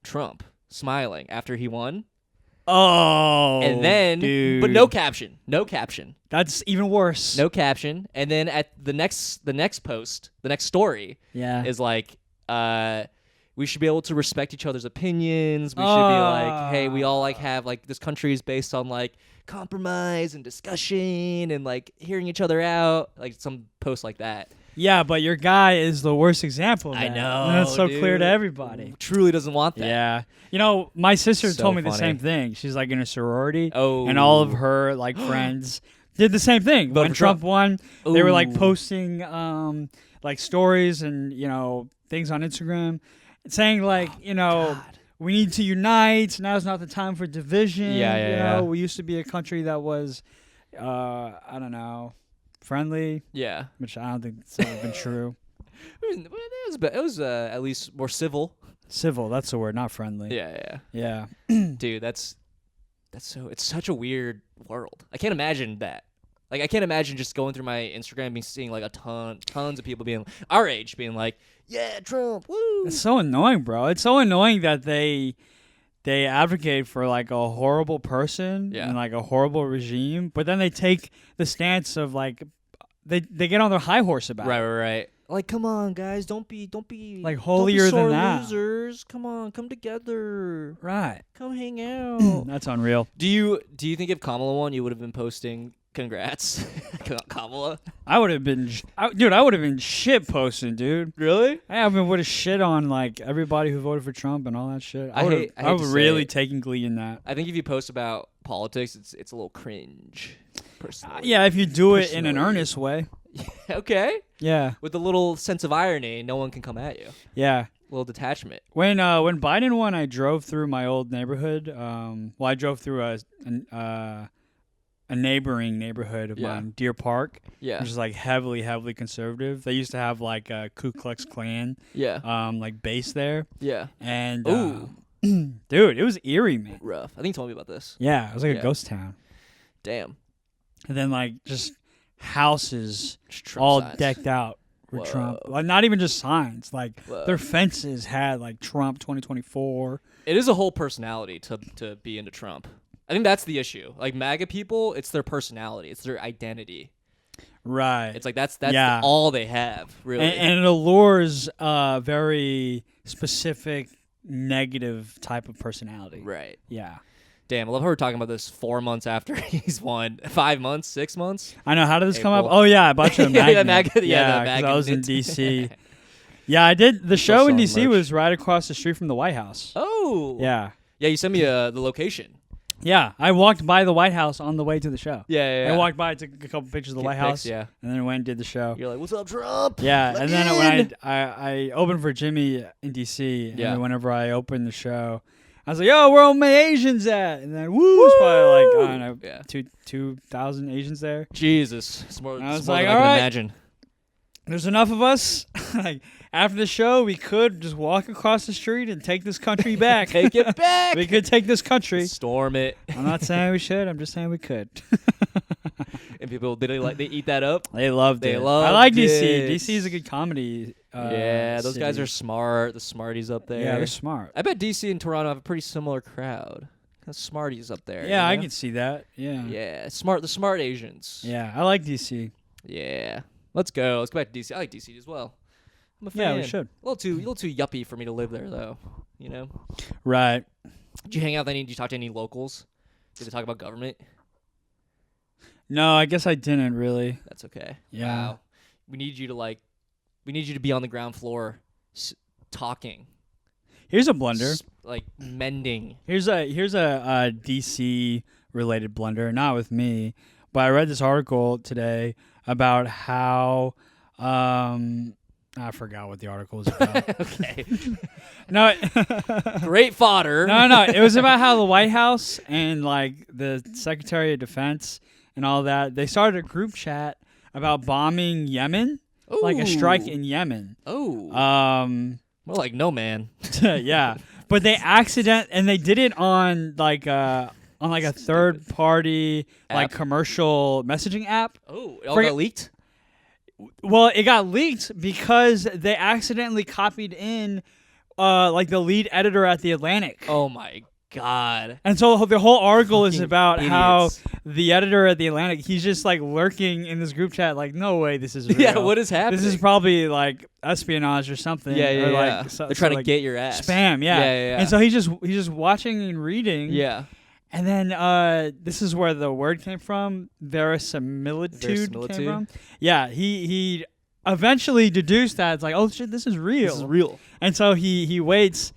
Trump smiling after he won. Oh. And then, dude. but no caption. No caption. That's even worse. No caption. And then at the next post, the next story is like, we should be able to respect each other's opinions. We should be like, hey, we all like have like this country is based on like compromise and discussion and like hearing each other out. Like some post like that. Yeah, but your guy is the worst example of that. I know. And that's so dude. clear to everybody. Truly doesn't want that. Yeah. My sister So told me funny. the same thing. She's like in a sorority. Oh. And all of her like friends did the same thing. Vote When for Trump won, they were like Ooh. posting like stories and, things on Instagram saying like, God. we need to unite. Now's not the time for division. Yeah. We used to be a country that was, I don't know, friendly, Yeah. which I don't think it's ever been true. It was at least more civil. Civil, that's the word, not friendly. Yeah. Dude, it's such a weird world. I can't imagine that. Like, I can't imagine just going through my Instagram and seeing like tons of people being our age being like, yeah, Trump, woo. It's so annoying, bro. It's so annoying that they advocate for like a horrible person and like a horrible regime, but then they take the stance of like they get on their high horse about it. Right. Like, come on, guys, don't be like holier don't be sore than that. losers. Come on, come together. Right. Come hang out. That's unreal. Do you think if Kamala won, you would have been posting congrats, Kamala? I would have been, I would have been shit posting, dude. Really? I would have shit on like everybody who voted for Trump and all that shit. I hate would to say really it. taken glee in that. I think if you post about politics, it's a little cringe. Personally. Yeah, if you do it in an earnest way. Okay. Yeah. With a little sense of irony, no one can come at you. Yeah. A little detachment. When Biden won, I drove through my old neighborhood. I drove through a neighboring neighborhood of mine, Deer Park. Yeah. Which is like heavily conservative. They used to have like a Ku Klux Klan. Yeah. Like base there. Yeah. And dude, it was eerie, man. rough. I think you told me about this. Yeah, it was like a ghost town. Damn. And then like just houses Trump all signs. decked out for Whoa. Trump. Like not even just signs. Like Whoa. their fences had like Trump 2024. It is a whole personality to be into Trump. I think that's the issue. Like MAGA people, it's their personality, it's their identity. Right. It's like that's all they have, really. And it allures a very specific negative type of personality. Right. Yeah. Damn, I love how we're talking about this 4 months after he's won. 5 months, 6 months. I know. How did this come up? April. Oh yeah, I bought you a magnet. The magnet. The magnet. I was in DC. Yeah, I did. The show in DC merch. was right across the street from the White House. Oh. Yeah. Yeah, you sent me the location. Yeah, I walked by the White House on the way to the show. Yeah. I walked by, took a couple pictures of the White House, yeah. and then went and did the show. You're like, what's up, Trump? Yeah, Let and me then in. when I opened for Jimmy in DC, and Yeah. then whenever I opened the show, I was like, yo, where all my Asians at? And then, woo, it's probably like, I don't know, 2,000 Asians there. Jesus. It's more, I was it's more like, than I can all right. imagine. There's enough of us. Like, after the show, we could just walk across the street and take this country back. Take it back. We could take this country. Storm it. I'm not saying we should. I'm just saying we could. And people, they eat that up? They loved it. I loved like DC. it. DC is a good comedy. Yeah, those guys city. are smart. The smarties up there. Yeah, they're smart. I bet DC and Toronto have a pretty similar crowd. Smarties up there. Yeah, I know? can see that. Yeah. Yeah, the smart Asians. Yeah, I like DC. Yeah. Let's go. Let's go back to DC. I like DC as well. I'm a fan. Yeah, we should. A little too yuppie for me to live there, though. You know. Right. Did you hang out with any? Did you talk to any locals? Did they talk about government? No, I guess I didn't really. That's okay. Yeah. Wow. We need you to be on the ground floor, talking. Here's a blunder. Like mending. Here's a DC related blunder, not with me, but I read this article today about how I forgot what the article was about. Okay. No, Great fodder. no, it was about how the White House and like the Secretary of Defense and all that, they started a group chat about bombing Yemen, like a strike in Yemen. Oh. More like no man. Yeah, but they they did it on like a third party like commercial messaging app. Oh, it all got leaked? Well, it got leaked because they accidentally copied in like the lead editor at The Atlantic. Oh my God. And so the whole article is about idiots. how the editor at The Atlantic, he's just like lurking in this group chat like, no way this is real. Yeah, what is happening? This is probably like espionage or something. Yeah, or yeah. Like, They're trying to get your ass. Spam, yeah. Yeah. And so he's just watching and reading. Yeah. And then this is where the word came from. Verisimilitude came from. Yeah, he eventually deduced that. It's like, oh shit, this is real. This is real. And so he waits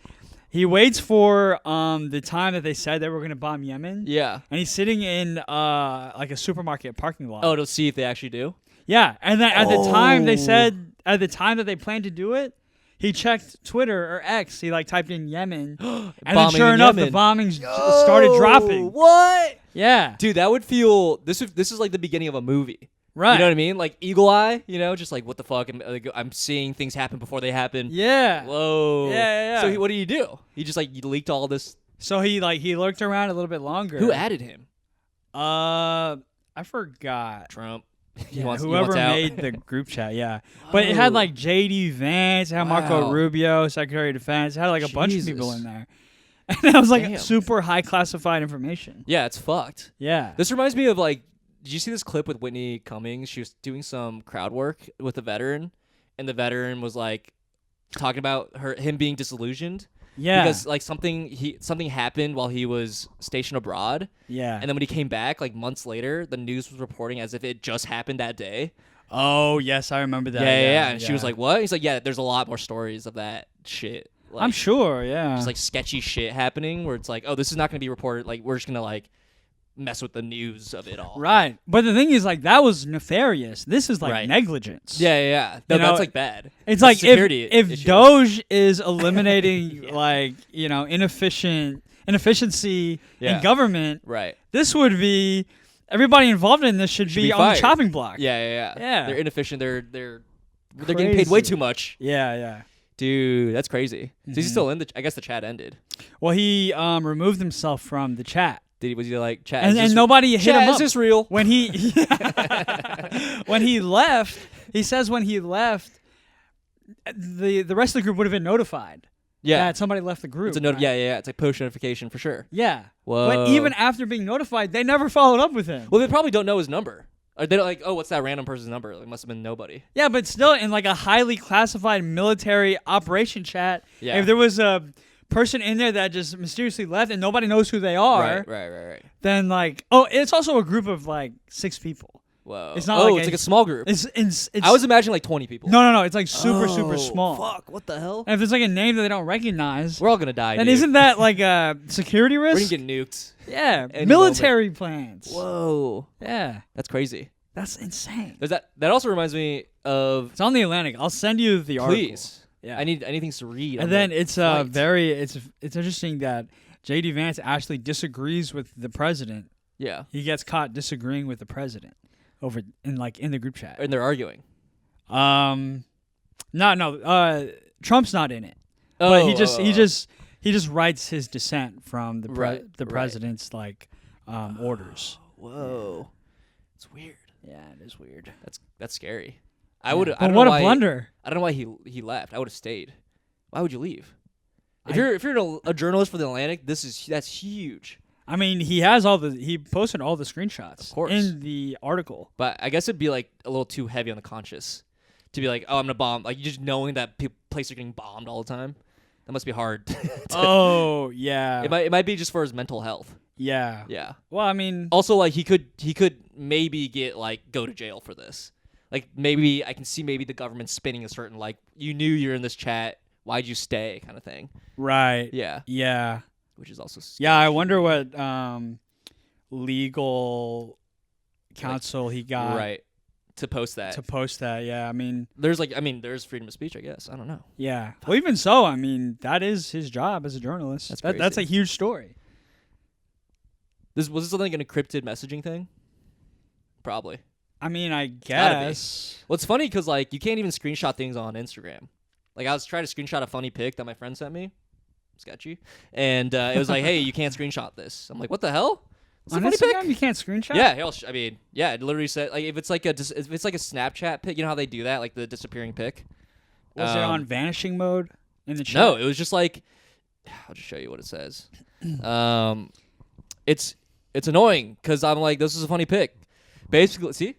for the time that they said they were going to bomb Yemen. Yeah. And he's sitting in like a supermarket parking lot. Oh, to see if they actually do? Yeah. And then at the time they said, at the time that they planned to do it, he checked Twitter or X. He like typed in Yemen, and then sure enough, the bombings started dropping. What? Yeah, dude, that would feel. This is like the beginning of a movie, right? You know what I mean? Like Eagle Eye. You know, just like what the fuck? I'm seeing things happen before they happen. Yeah. Whoa. Yeah. So what do you do? He just like leaked all this. So he lurked around a little bit longer. Who added him? I forgot. Trump. Whoever made the group chat, yeah. But it had like J.D. Vance, it had Marco Rubio, Secretary of Defense. It had like a bunch of people in there. And that was like super high classified information. Yeah, it's fucked. Yeah. This reminds me of like, did you see this clip with Whitney Cummings? She was doing some crowd work with a veteran, and the veteran was like talking about him being disillusioned. Yeah. Because like something happened while he was stationed abroad. Yeah. And then when he came back, like months later, the news was reporting as if it just happened that day. Oh, yes, I remember that. Yeah. And she was like, what? He's like, yeah, there's a lot more stories of that shit. Like, I'm sure, yeah. Just like sketchy shit happening where it's like, oh, this is not going to be reported. Like, we're just going to like mess with the news of it all. Right. But the thing is, like, that was nefarious. This is like negligence. Yeah. No, that's like bad. It's like if Doge is eliminating like, inefficiency in government, right? This would be everybody involved in this should be on the chopping block. Yeah. They're inefficient. They're getting Crazy. paid way too much. Yeah. Dude, that's crazy. So he's still in I guess the chat ended. Well, he removed himself from the chat. Was he like chat? And nobody hit him up. Is this real? When he when he left, he says when he left, the rest of the group would have been notified. Yeah, that somebody left the group. It's a yeah. It's like push notification for sure. Yeah. Whoa. But even after being notified, they never followed up with him. Well, they probably don't know his number. Or they don't like, oh, what's that random person's number? It must have been nobody. Yeah, but still, in like a highly classified military operation chat, if there was a person in there that just mysteriously left and nobody knows who they are, right. then like, it's also a group of like 6 people. Whoa. It's not it's like a small group. It's I was imagining like 20 people. No. It's like super small. Fuck, what the hell? And if there's like a name that they don't recognize, we're all gonna die. Then isn't that like a security risk? We're gonna get nuked. Yeah, military plans. Whoa. Yeah, that's crazy. That's insane. There's that also reminds me of. It's on the Atlantic. I'll send you the article. Please. Yeah. I need things to read. And then it's it's interesting that J.D. Vance actually disagrees with the president. Yeah. He gets caught disagreeing with the president over in the group chat. And they're arguing. No. Trump's not in it. But he just writes his dissent from the president's orders. Whoa. It's weird. Yeah, it is weird. That's scary. I don't know what a blunder. I don't know why he left. I would have stayed. Why would you leave? If you're a journalist for the Atlantic, that's huge. I mean, he posted all the screenshots Of course. in the article. But I guess it'd be like a little too heavy on the conscious to be like, oh, I'm gonna bomb. Like, you just knowing that places are getting bombed all the time. That must be hard. Oh yeah. It might be just for his mental health. Yeah. Yeah. Well, I mean, Also, like he could maybe get like go to jail for this. Like maybe I can see maybe the government spinning a certain like you knew you're in this chat, why'd you stay kind of thing. right. Yeah. Yeah. Which is also Yeah. I wonder what legal counsel he got right to post that. to post that. Yeah. I mean, There's freedom of speech, I guess. I don't know. yeah. Well, even so, I mean, that is his job as a journalist. That's That's a crazy. huge story. Was this like an encrypted messaging thing? Probably. I mean, I gotta be. guess. Well, it's funny because like you can't even screenshot things on Instagram. Like I was trying to screenshot a funny pic that my friend sent me, sketchy, and it was like, "Hey, you can't screenshot this." I'm like, "What the hell? It's a On funny Instagram, pic." you can't screenshot. Yeah, it literally said like if it's like a Snapchat pic, you know how they do that, like the disappearing pic. Was it on vanishing mode in the chat? No, it was just like I'll just show you what it says. It's annoying because I'm like, this is a funny pic. Basically, see.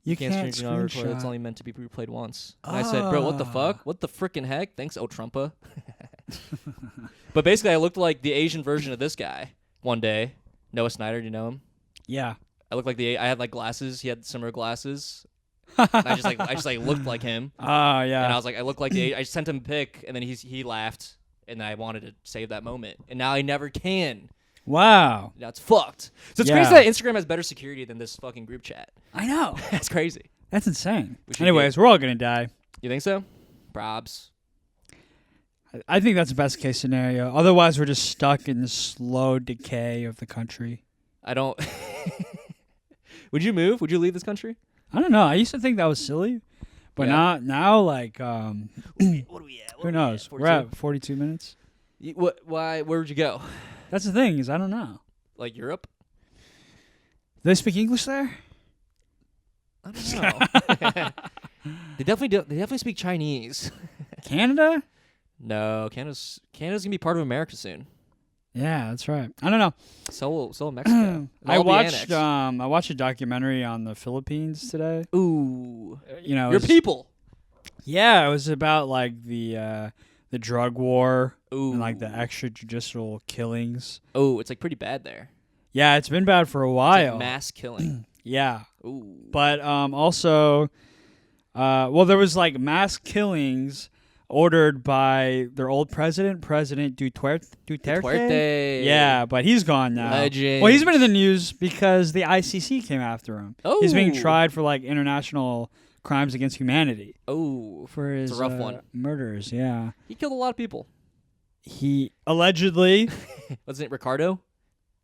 you can't Screenshot. It's screenshot. only meant to be replayed once. And I said, bro, what the fuck? What the frickin' heck? Thanks, oh Trumpa. But basically, I looked like the Asian version of this guy one day. Noah Snyder, do you know him? Yeah. I looked like I had like glasses. He had similar glasses. And I just looked like him. Oh, yeah. And I was like, I look like I sent him a pic, and then he laughed, and I wanted to save that moment, and now I never can. Wow. Now it's fucked. So it's Yeah. crazy that Instagram has better security than this fucking group chat. I know. That's crazy. That's insane. We should Anyways, we're all going to die. You think so? Probs. I think that's the best case scenario. Otherwise, we're just stuck in the slow decay of the country. I don't. Would you move? Would you leave this country? I don't know. I used to think that was silly. But Yeah. now, like, What are we at? who knows? We're at 42 minutes. Why? Where would you go? That's the thing is I don't know. Like Europe? Do they speak English there? I don't know. They definitely do. They definitely speak Chinese. Canada? No, Canada's gonna be part of America soon. Yeah, that's right. I don't know. So will Mexico. I It'll all be watched annexed. I watched a documentary on the Philippines today. Ooh, You know, your people. Yeah, it was about like the drug war Ooh, and like the extrajudicial killings. Oh, it's like pretty bad there. Yeah, it's been bad for a It's while. like mass killing. Yeah, Ooh, but also, well, there was like mass killings ordered by their old president, President Duterte. Duterte. Yeah, but he's gone now. Legend. Well, he's been in the news because the ICC came after him. Oh, He's being tried for like international crimes against humanity Oh, for his a rough one. murders. Yeah, he killed a lot of people. he allegedly Wasn't it Ricardo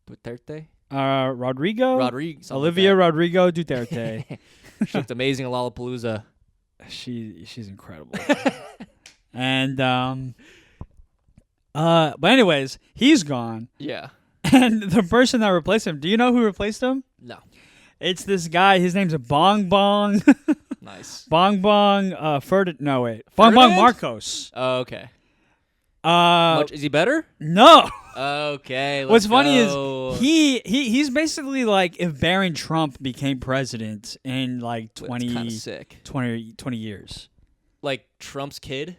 Duterte? Rodrigo Olivia Rodrigo Duterte. She looked amazing at Lollapalooza. She's incredible. And but anyways, he's gone. Yeah. And the person that replaced him, do you know who replaced him? No. It's this guy. His name's Bong Bong. Nice. Bong Bong Bong Bong Ferdinand? Marcos. Oh, okay. Is he better? No. Okay. What's funny go. is he's basically like if Barron Trump became president in like That's kind 20 of sick. 20 years. Like Trump's kid.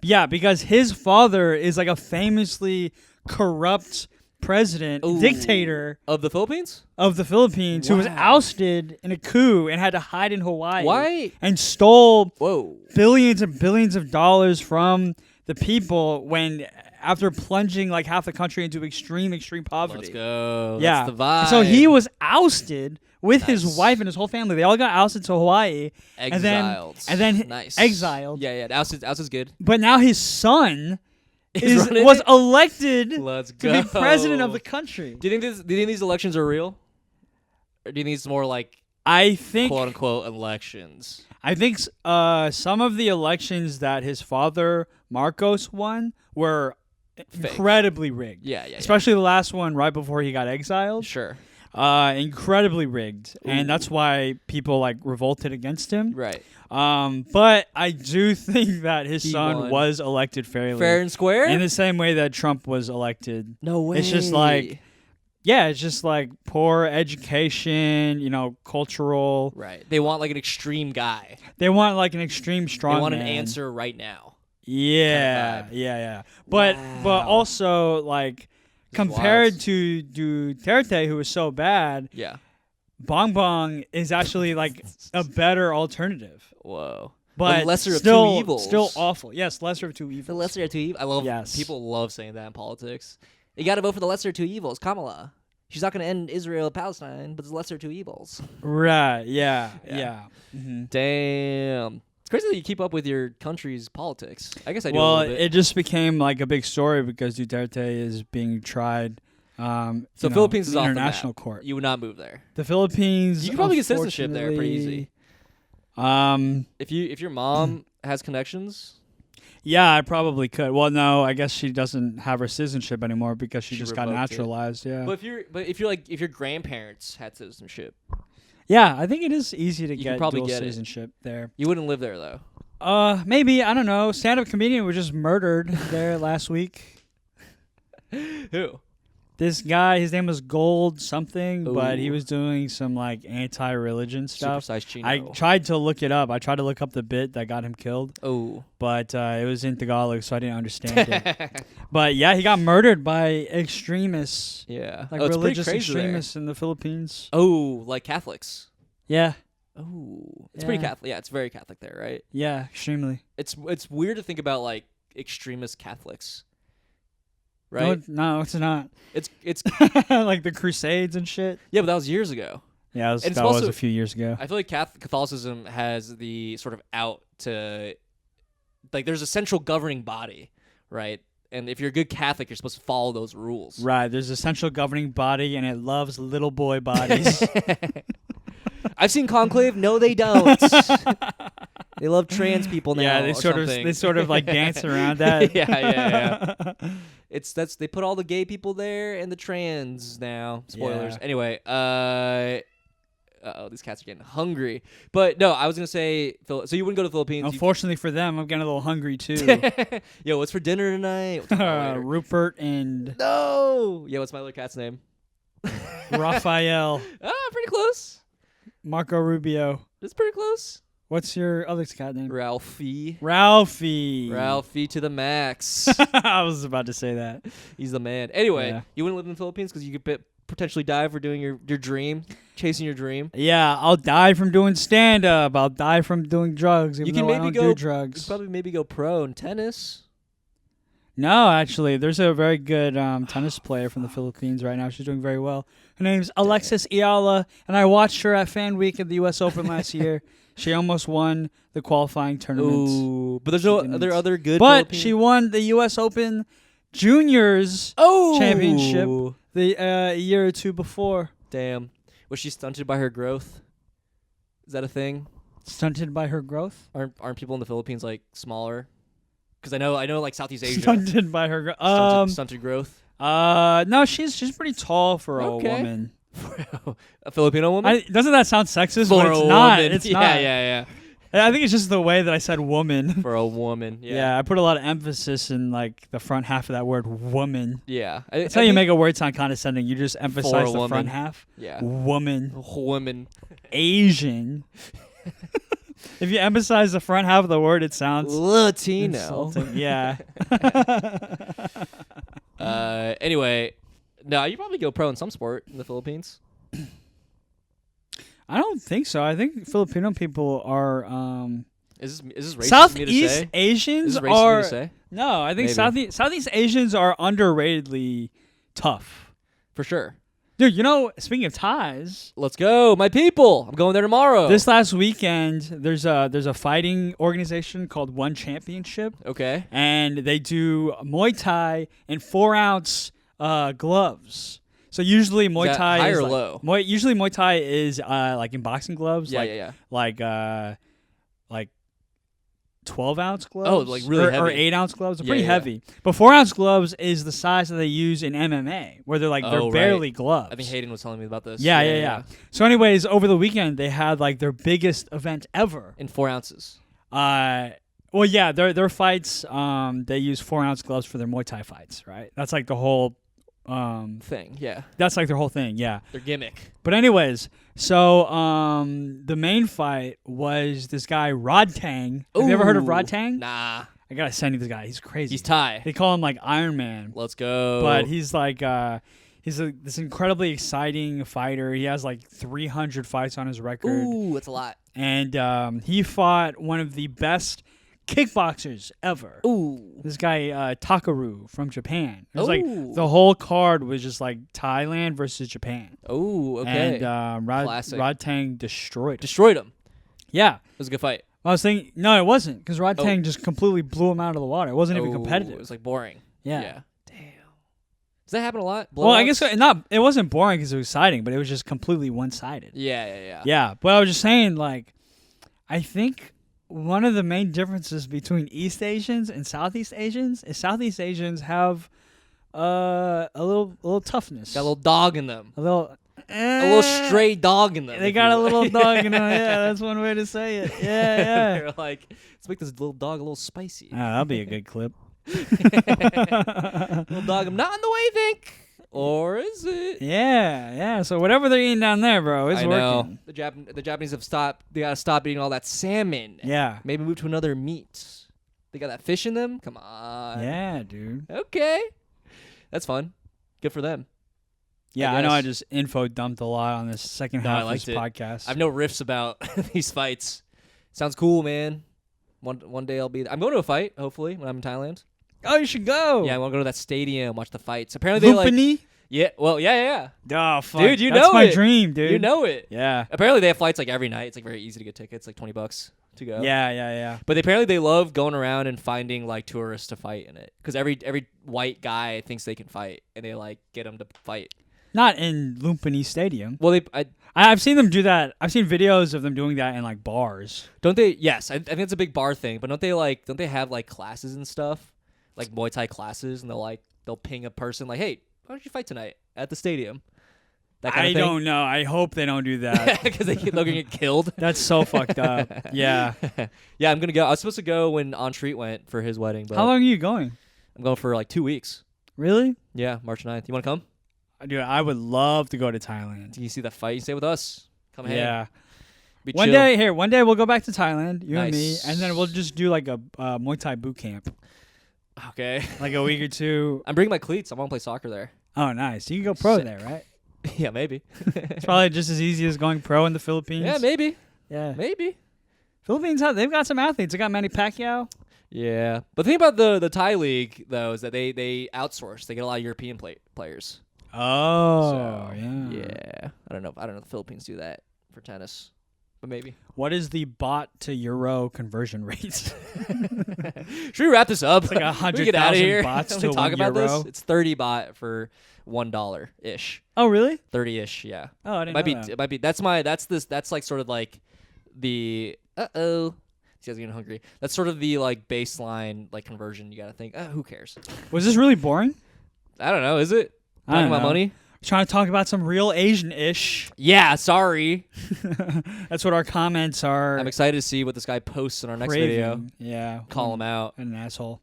Yeah, because his father is like a famously corrupt president, Ooh. dictator Of the Philippines? of the Philippines who was Wow. ousted in a coup and had to hide in Hawaii. Why? And stole Whoa. billions and billions of dollars from the people when after plunging like half the country into extreme poverty. Let's go. Yeah. That's the vibe. So he was ousted with his Nice. wife and his whole family. They all got ousted to Hawaii. exiled. And then nice. exiled. Yeah. Oust is good. But now his son running was it? elected Let's to go. be president of the country. Do you think these elections are real? Or do you think it's more like I think quote unquote elections? some of the elections that his father Marcos won were Fake. incredibly rigged. Yeah. Especially the last one right before he got exiled. Sure. Incredibly rigged. And that's why people like revolted against him. Right. But I do think that his He son won. was elected fairly. Fair and square? In the same way that Trump was elected. No way. It's just like Yeah, it's just like poor education, cultural. Right. They want like an extreme guy. They want like an extreme strong. They want an man. answer right now. Yeah, kind of yeah. But Wow. also like compared to Duterte, who was so bad, Yeah. Bong Bong is actually like a better alternative. Whoa. But the lesser still, of two evils. Still awful. Yes, lesser of two evils. The lesser of two evils. I love. Yes. People love saying that in politics. You got to vote for the lesser of two evils, Kamala. She's not going to end Israel Palestine, but it's the lesser of two evils. Right. Yeah. Mm-hmm. Damn. It's crazy that you keep up with your country's politics. I guess I do a Well, little bit. it just became like a big story because Duterte is being tried. So Philippines is off the international map. court. You would not move there. The Philippines. You can probably get citizenship there pretty easy. If your mom has connections. Yeah, I probably could. Well, no, I guess she doesn't have her citizenship anymore because she just got revoked naturalized. Yeah. But if your grandparents had citizenship, yeah, I think it is easy to You get could probably dual get it. citizenship there. you wouldn't live there though. Maybe, I don't know. Stand-up comedian was just murdered there last week. Who? This guy, his name was Gold something, but he Ooh. was doing some like anti-religion stuff. Supersize Chino. I tried to look it up. I tried to look up the bit that got him killed, Oh. but it was in Tagalog, so I didn't understand it. But yeah, he got murdered by extremists, Yeah. like oh, it's pretty religious crazy there. extremists in the Philippines. Oh, like Catholics. Yeah, Oh, it's pretty Yeah. Catholic. Yeah, it's very Catholic there, right? yeah, extremely. It's weird to think about like extremist Catholics, right? No, it's not. It's Like the Crusades and shit. yeah, but that was years ago. Yeah, And it's that was also- a few years ago. I feel like Catholicism has the sort of out to like there's a central governing body, right? And if you're a good Catholic, you're supposed to follow those rules. Right, there's a central governing body, and it loves little boy bodies. I've seen Conclave. No, they don't. They love trans people now. Yeah, or something. they sort of like dance around that. yeah. They put all the gay people there and the trans now. Spoilers. Yeah. Anyway, these cats are getting hungry. But no, I was gonna say, so you wouldn't go to the Philippines. Unfortunately for them, I'm getting a little hungry too. Yo, what's for dinner tonight? We'll talk about it later. Rupert and No. Yeah, what's my other cat's name? Raphael, Pretty close. Marco Rubio. It's pretty close. What's your other cat name? Ralphie. Ralphie. Ralphie to the max. I was about to say that. He's the man. Anyway, Yeah. you wouldn't live in the Philippines because you could potentially die for doing your dream, chasing your dream. Yeah, I'll die from doing stand-up. I'll die from doing drugs. Even You can though I maybe don't go- do You drugs. could probably maybe go pro in tennis. No, actually, there's a very good tennis player from the Philippines right now. She's doing very well. Her name's Alexis Iala, and I watched her at Fan Week at the U.S. Open last year. She almost won the qualifying tournament. Ooh, but there's She no didn't. are there other good. But Philippine- she won the U.S. Open Juniors championship a year or two before. Damn, was she stunted by her growth? Is that a thing? Stunted by her growth? Aren't people in the Philippines like smaller? Because I know like Southeast Asia. Stunted by her growth. Stunted growth. No, she's pretty tall for a Okay. woman. A Filipino woman. Doesn't that sound sexist? For But it's a not. woman. It's yeah, not. yeah. I think it's just the way that I said woman. For a woman. Yeah. Yeah. I put a lot of emphasis in like the front half of that word, woman. Yeah. That's how you make a word sound condescending. You just emphasize the woman. front half. Yeah. Woman. Woman. Asian. If you emphasize the front half of the word, it sounds Latino. insulting. Yeah. Anyway, no, you probably go pro in some sport in the Philippines. I don't think so. I think Filipino people are Is this racist for me to Southeast say? Asians Is this racist for me are to say? no. I think Maybe. Southeast Asians are underratedly tough. For sure. Dude, speaking of ties, Let's go, my people. I'm going there tomorrow. this last weekend there's a fighting organization called One Championship, Okay. and they do Muay Thai in 4-ounce gloves. So usually Muay that Thai high is or like- low? Usually Muay Thai is like in boxing gloves, Yeah, yeah. like 12-ounce gloves. Oh, like really or heavy. 8-ounce gloves. They're Yeah, pretty yeah. heavy. But 4-ounce gloves is the size that they use in MMA, where they're Oh, right. barely gloves. I think Hayden was telling me about this. Yeah. So, anyways, over the weekend they had like their biggest event ever. In 4 ounces. Well, yeah, their fights. They use 4-ounce gloves for their Muay Thai fights, right? That's like the whole thing. Yeah, That's like their whole thing. Yeah. their gimmick. But anyways, so the main fight was this guy Rod Tang. Have you ever heard of Rod Tang? Nah, I gotta send you this guy. He's crazy. he's Thai. They call him like Iron Man. Let's go. But he's like this incredibly exciting fighter. He has like 300 fights on his record. Ooh, that's a lot. And he fought one of the best kickboxers ever. Ooh, This guy Takaru from Japan. It was like Ooh. the whole card was just like Thailand versus Japan. ooh, okay. And Classic. Rod Tang destroyed him. Destroyed him. Yeah. It was a good fight. I was thinking, no, it wasn't, because Rod Tang just completely blew him out of the water. It wasn't even competitive. It was like boring. Yeah. Damn. Does that happen a lot? Well, I Blowouts? guess it wasn't boring because it was exciting, but it was just completely one-sided. Yeah. Yeah, but I was just saying, like, I think one of the main differences between East Asians and Southeast Asians is Southeast Asians have a little toughness. Got a little dog in them. A little stray dog in them. They if got you a will. little dog in them. Yeah, that's one way to say it. Yeah. They're like, let's make this little dog a little spicy. Oh, that'll be a good clip. Little dog, I'm not in the way you think. Or is it? Yeah. So whatever they're eating down there, bro, is I working. know. The Japanese have stopped. They gotta stop eating all that salmon. Yeah. Maybe move to another meat. They got that fish in them. Come on. Yeah, dude. Okay. That's fun. Good for them. Yeah, I know I guess. just info dumped a lot on this second No, I half of this liked podcast. I've no riffs about these fights. Sounds cool, man. One day I'll be. I'm going to a fight. Hopefully, when I'm in Thailand. Oh, you should go. Yeah, I want to go to that stadium, watch the fights. Apparently, they like. Lumpini? Yeah. Well, yeah. Oh, fuck. Dude, you That's know my it. dream, dude. You know it. Yeah. Apparently, they have flights like every night. It's like very easy to get tickets, like $20 to go. Yeah. But apparently, they love going around and finding like tourists to fight in it because every white guy thinks they can fight, and they like get them to fight. Not in Lumpini Stadium. Well, I've seen them do that. I've seen videos of them doing that in like bars. don't they? Yes, I think it's a big bar thing. But don't they have like classes and stuff, like Muay Thai classes, and they'll ping a person like, hey, why don't you fight tonight at the stadium? That kind I of thing. don't know. I hope they don't do that. Because they're gonna get killed. That's so fucked up. Yeah. Yeah, I'm gonna go. I was supposed to go when Entreat went for his wedding, but How long are you going? I'm going for like 2 weeks. Really? Yeah, March 9th. You want to come? Dude, I would love to go to Thailand. You see that fight? You stay with us. Come hang. Yeah. Be One chill. day we'll go back to Thailand, you and me, Nice. and then we'll just do like a Muay Thai boot camp, Okay. like a week or two. I'm bringing my cleats. I want to play soccer there. Oh, nice. You can go pro Sick. there, right? Yeah, maybe. It's probably just as easy as going pro in the Philippines. Yeah, maybe. Yeah. Maybe. Philippines, they've got some athletes. They got Manny Pacquiao. Yeah. But the thing about the Thai league, though, is that they outsource. They get a lot of European players. Oh, So, yeah. Yeah. I don't know if the Philippines do that for tennis. But maybe. What is the baht to euro conversion rate? Should we wrap this up? It's like We get out of 100,000 here. bahts Can to we talk 1 about euro. this? It's 30 baht for $1 ish. Oh, really? 30-ish, yeah. Oh, I didn't Might know be. that. It might be. That's like sort of like the. See, I was getting hungry. That's sort of the like baseline like conversion. You gotta think. Who cares? Was this really boring? I don't know. Is it? I don't Talking about know. money? Trying to talk about some real Asian-ish. Yeah. Sorry. That's what our comments are. I'm excited to see what this guy posts in our next video. craving. Yeah. Call him out. An asshole.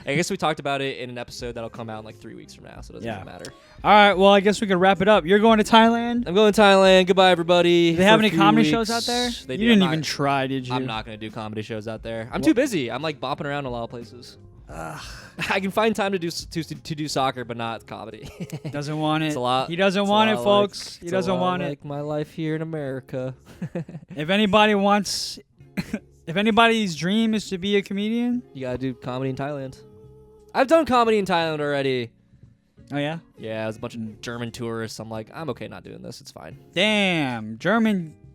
I guess we talked about it in an episode that'll come out in like 3 weeks from now, so it doesn't Yeah. even matter. All right. Well, I guess we could wrap it up. You're going to Thailand? I'm going to Thailand. Goodbye, everybody. Do they have for a any few comedy weeks. shows out there? They You do. didn't I'm even not- try, did you? I'm not going to do comedy shows out there. I'm too busy. I'm like bopping around a lot of places. I can find time to do soccer, but not comedy. Doesn't want it. It's a lot. He doesn't It's a want it, lot folks. like- He it's a doesn't lot want like my life here in America. If anybody wants, if anybody's dream is to be a comedian, You gotta do comedy in Thailand. I've done comedy in Thailand already. oh yeah, Yeah, it was a bunch of German tourists. I'm like, I'm okay not doing this. It's fine. damn,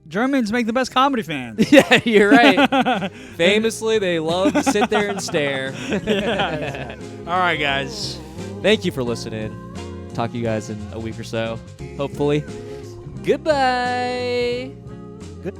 Germans make the best comedy fans. Yeah, you're right. Famously, they love to sit there and stare. All right, guys. Thank you for listening. Talk to you guys in a week or so, hopefully. Goodbye. Good.